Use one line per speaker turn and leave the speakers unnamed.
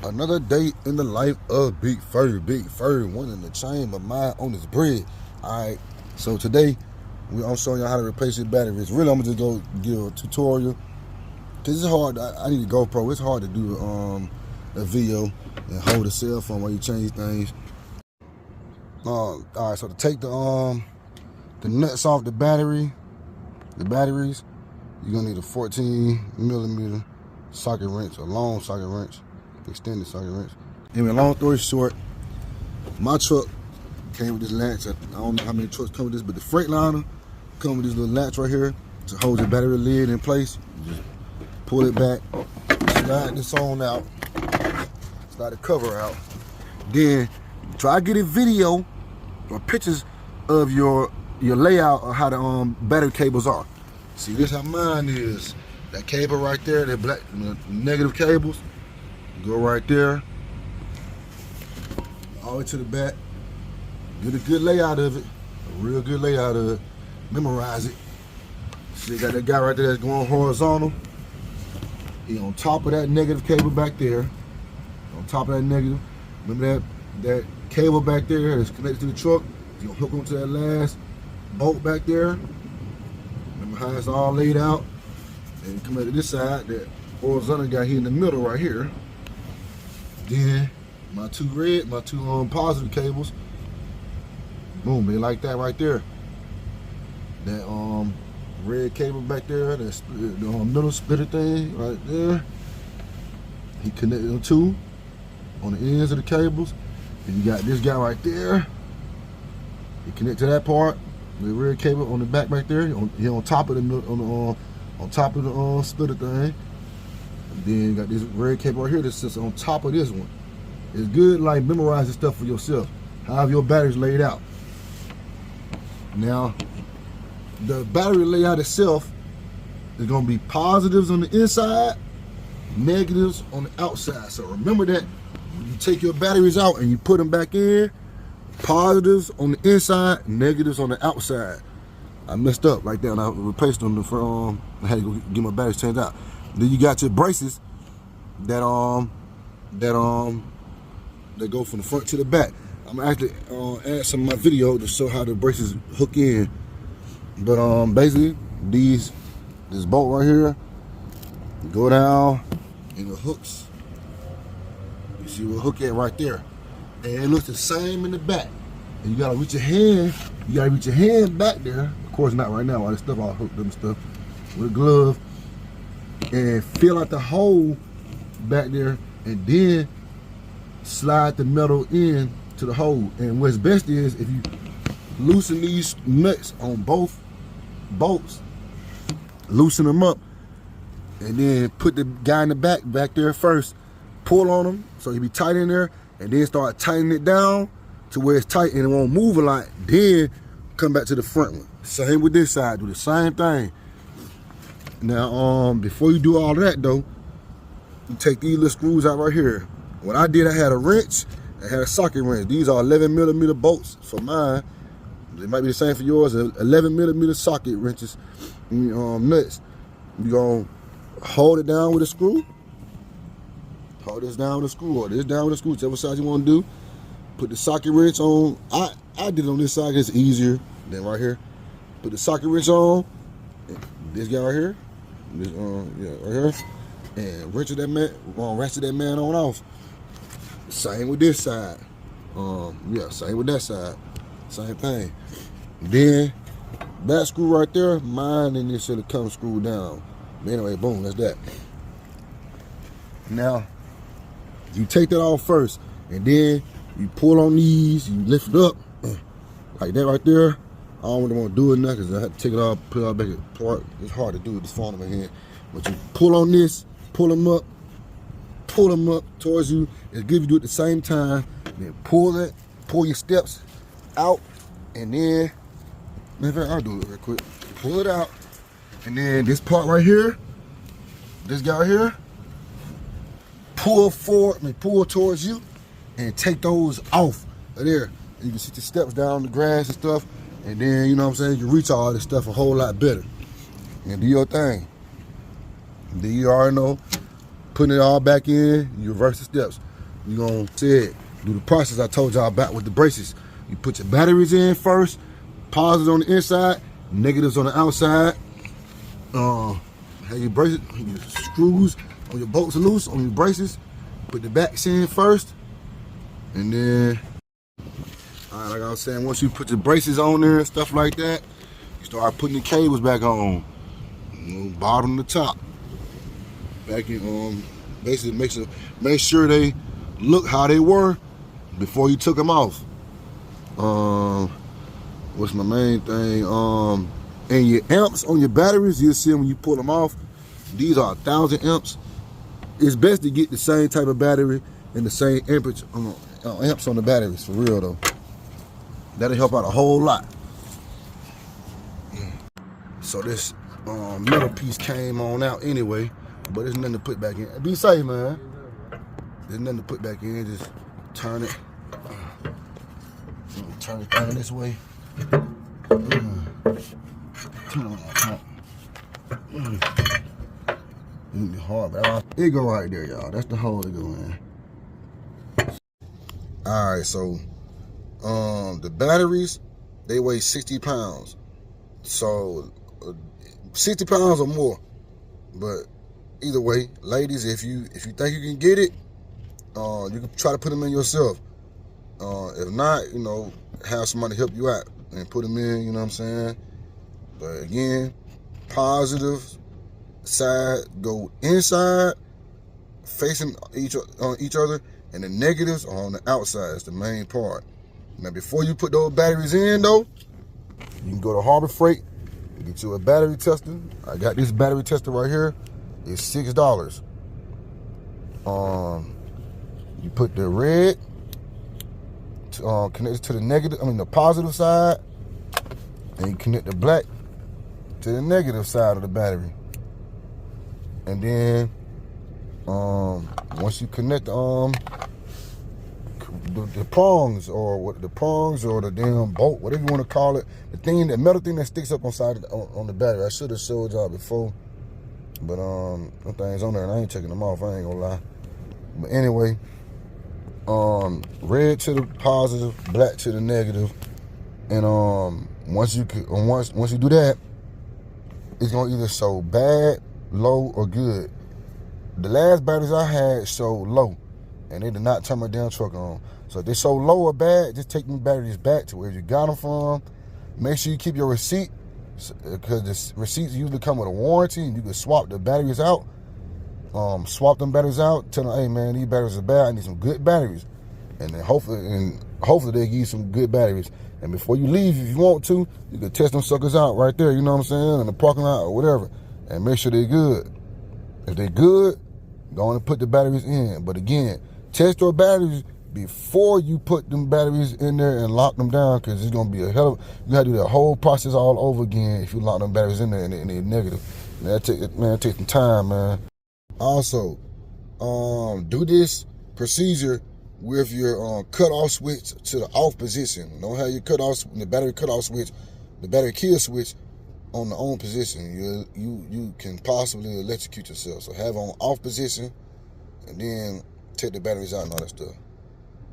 Another day in the life of Big Fur, one in the chain, but mine on his bread. Alright, so today I'm showing y'all how to replace your batteries. Really, I'm gonna just go give a tutorial, cause it's hard. I need a GoPro. It's hard to do a video and hold a cell phone while you change things. Alright, so to take the nuts off the batteries, you're gonna need a 14mm socket wrench, a long socket wrench, extended socket wrench. Anyway, long story short, my truck came with this latch. I don't know how many trucks come with this, but the Freightliner come with this little latch right here to hold your battery lid in place. You just pull it back, slide this on out, slide the cover out. Then try to get a video or pictures of your layout of how the battery cables are. See, this how mine is. That cable right there, that black negative cables, go right there, all the way to the back. Get a good layout of it, a real good layout of it. Memorize it. See, you got that guy right there that's going horizontal. He on top of that negative cable back there. On top of that negative. Remember that cable back there that's connected to the truck? You're gonna hook onto that last bolt back there. Remember how it's all laid out? And come out to this side, that horizontal guy here in the middle right here. Then my two positive cables. Boom, they like that right there. That red cable back there, that the middle splitter thing right there. He connected them two on the ends of the cables. And you got this guy right there. He connect to that part. The red cable on the back right there. He on top of the on top of the splitter thing. And then you got this red cable right here that sits on top of this one. It's good, like, memorize this stuff for yourself. Have your batteries laid out. Now, the battery layout itself is gonna be positives on the inside, negatives on the outside. So remember that when you take your batteries out and you put them back in, positives on the inside, negatives on the outside. I messed up like that and I replaced them for I had to go get my batteries changed out. Then you got your braces that go from the front to the back. I'm gonna actually add some of my video to show how the braces hook in. But basically this bolt right here go down and the hooks. You see where hook at right there. And it looks the same in the back. And you gotta reach your hand back there. Of course not right now, all this stuff all hooked up and stuff with a glove. And fill out the hole back there and then slide the metal in to the hole. And what's best is if you loosen these nuts on both bolts, loosen them up, and then put the guy in the back there first, pull on them so he be tight in there, and then start tightening it down to where it's tight and it won't move a lot. Then come back to the front one. Same with this side, do the same thing. Now, before you do all of that though, you take these little screws out right here. What I did, I had a wrench, I had a socket wrench. These are 11mm bolts for mine. It might be the same for yours. 11mm socket wrenches, nuts. You're gonna hold it down with a screw. Hold this down with a screw, or this down with a screw, whichever side you want to do. Put the socket wrench on. I did it on this side, it's easier than right here. Put the socket wrench on. This guy right here. This right here. And ratchet that man on off. Same with this side. Same with that side. Same thing. Then that screw right there, mine and this should have come screwed down. But anyway, boom, that's that. Now, you take that off first, and then you pull on these, you lift it up, like that right there. I don't really want to do it now because I have to take it off, put it all back apart. It's hard to do with this phone in my hand. But you pull on this, pull them up towards you. It's good if you do it at the same time. Then pull your steps out, and then, I'll do it real quick. Pull it out, and then this part right here, this guy right here, pull towards you, and take those off of there. And you can see the steps down the grass and stuff, and then, you know what I'm saying, you can reach all this stuff a whole lot better. And do your thing. Then you already know, putting it all back in, you reverse the steps. you're gonna do the process I told y'all about with the braces. You put your batteries in first, positives on the inside, negatives on the outside. Have your braces, your screws on your bolts loose on your braces. Put the backs in first, and then, all right, like I was saying, once you put your braces on there and stuff like that, you start putting the cables back on, bottom to top. Back in, basically make sure they look how they were before you took them off. What's my main thing? And your amps on your batteries, you'll see them when you pull them off. These are 1,000 amps. It's best to get the same type of battery and the same amperage amps on the batteries, for real though. That'll help out a whole lot. So this metal piece came on out anyway, but there's nothing to put back in. Be safe, man. There's nothing to put back in. Just turn it. Turn it down this way. Turn on that pump. It'll be hard, but it go right there, y'all. That's the hole it go in. All right, so the batteries, they weigh 60 pounds. So 60 pounds or more. But either way, ladies, if you think you can get it, you can try to put them in yourself. If not, have somebody help you out and put them in, you know what I'm saying? But again, positive side go inside, facing each other, and the negatives are on the outside. That's the main part. Now, before you put those batteries in, though, you can go to Harbor Freight and get you a battery tester. I got this battery tester right here. It's $6. You put the red connect it to the positive side, and you connect the black to the negative side of the battery. And then once you connect the prongs or the damn bolt, whatever you want to call it, the metal thing that sticks up on the battery. I should have showed y'all before, but them things on there and I ain't taking them off. I ain't gonna lie. But anyway, red to the positive, black to the negative, and once you do that, it's gonna either show bad, low, or good. The last batteries I had showed low, and they did not turn my damn truck on. So if they show low or bad, just take them batteries back to where you got them from. Make sure you keep your receipt, because the receipts usually come with a warranty, and you can swap the batteries out. Swap them batteries out. Tell them, hey man, these batteries are bad. I need some good batteries, and then hopefully they give you some good batteries. And before you leave, if you want to, you can test them suckers out right there. You know what I'm saying, in the parking lot or whatever, and make sure they're good. If they're good, go on and put the batteries in. But again, test your batteries before you put them batteries in there and lock them down, because it's gonna be a hell of, you gotta do the whole process all over again if you lock them batteries in there and they're negative. That takes some time, man. Also, do this procedure with your cutoff switch to the off position. Don't have your the battery cutoff switch, the battery kill switch on the on position. You can possibly electrocute yourself. So have it on off position, and then take the batteries out and all that stuff.